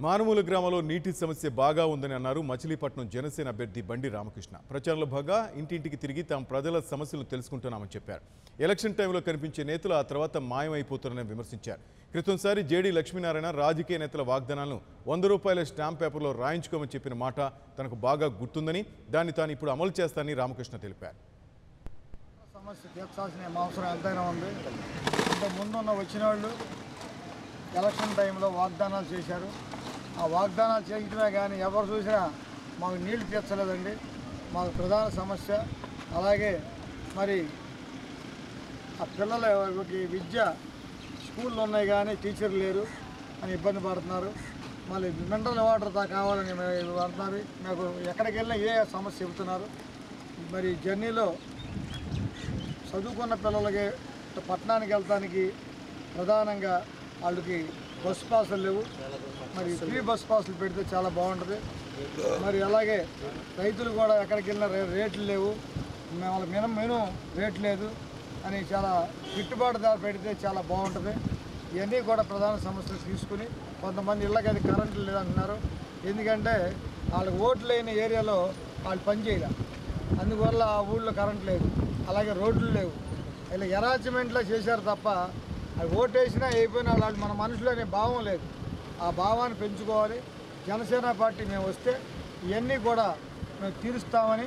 మానుమూల గ్రామంలో నీటి సమస్య బాగా ఉందని అన్నారు మచిలీపట్నం జనసేన అభ్యర్థి బండి రామకృష్ణ. ప్రచారంలో భాగంగా ఇంటింటికి తిరిగి తాము ప్రజల సమస్యలు తెలుసుకుంటున్నామని చెప్పారు. ఎలక్షన్ టైంలో కనిపించే నేతలు ఆ తర్వాత మాయమైపోతారని విమర్శించారు. క్రితంసారి జేడీ లక్ష్మీనారాయణ రాజకీయ నేతల వాగ్దానాలను 100 రూపాయల స్టాంప్ పేపర్లో రాయించుకోమని చెప్పిన మాట తనకు బాగా గుర్తుందని, దాన్ని తాను ఇప్పుడు అమలు చేస్తానని రామకృష్ణ తెలిపారు. సమస్య తీర్చాల్సిన అవసరం ఎంతైనా ఉంది. ముందున్న వచ్చిన వాళ్ళు ఎలక్షన్ టైంలో వాగ్దానాలు చేశారు. ఆ వాగ్దానాలు చేయటమే కానీ ఎవరు చూసినా మాకు నీళ్లు తీర్చలేదండి. మాకు ప్రధాన సమస్య. అలాగే మరి ఆ పిల్లలకి విద్య స్కూళ్ళు ఉన్నాయి కానీ టీచర్లు లేరు అని ఇబ్బంది పడుతున్నారు. మళ్ళీ మినరల్ వాటర్ కావాలని పడుతున్నారు. మాకు ఎక్కడికి వెళ్ళినా ఏ సమస్య చెబుతున్నారు. మరి జర్నీలో చదువుకున్న పిల్లలకి పట్టణానికి వెళ్తానికి ప్రధానంగా వాళ్ళకి బస్ పాసులు లేవు. మరి ఫ్రీ బస్ పాసులు పెడితే చాలా బాగుంటుంది. మరి అలాగే రైతులు కూడా ఎక్కడికి వెళ్ళినా రేట్లు లేవు, వాళ్ళ మెను రేట్ లేదు అని చాలా గిట్టుబాటు ధర పెడితే చాలా బాగుంటుంది. ఇవన్నీ కూడా ప్రధాన సమస్యలు తీసుకుని కొంతమంది ఇళ్ళకి అది కరెంటు లేదంటున్నారు. ఎందుకంటే వాళ్ళకి ఓట్లు లేని ఏరియాలో వాళ్ళు పనిచేయాలి, అందువల్ల ఆ ఊళ్ళో కరెంట్ లేదు, అలాగే రోడ్లు లేవు. ఇలా ఎరాచ్మెంట్లో చేశారు తప్ప అది ఓటేసినా అయిపోయినా వాళ్ళు మన మనసులో అనే భావం లేదు. ఆ భావాన్ని పెంచుకోవాలి. జనసేన పార్టీ మేము వస్తే ఇవన్నీ కూడా మేము తీరుస్తామని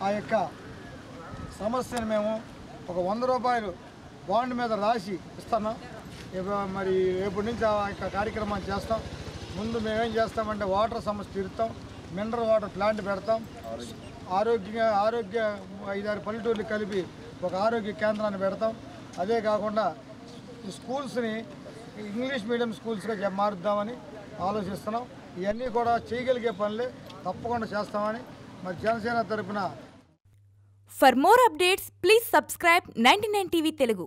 ఆ యొక్క సమస్యను మేము ఒక 100 రూపాయలు బాండ్ మీద రాసి ఇస్తున్నాం. మరి రేపటి నుంచి ఆ యొక్క కార్యక్రమాన్ని చేస్తాం. ముందు మేమేం చేస్తామంటే వాటర్ సమస్య తీరుస్తాం, మినరల్ వాటర్ ప్లాంట్ పెడతాం, ఆరోగ్య 5-6 పల్లెటూర్లు కలిపి ఒక ఆరోగ్య కేంద్రాన్ని పెడతాం. అదే కాకుండా ఈ స్కూల్స్ని ఇంగ్లీష్ మీడియం స్కూల్స్గా మారుద్దామని ఆలోచిస్తున్నాం. ఇవన్నీ కూడా చేయగలిగే పనులే, తప్పకుండా చేస్తామని మరి జనసేన తరపున. For more updates, please subscribe 99 TV Telugu.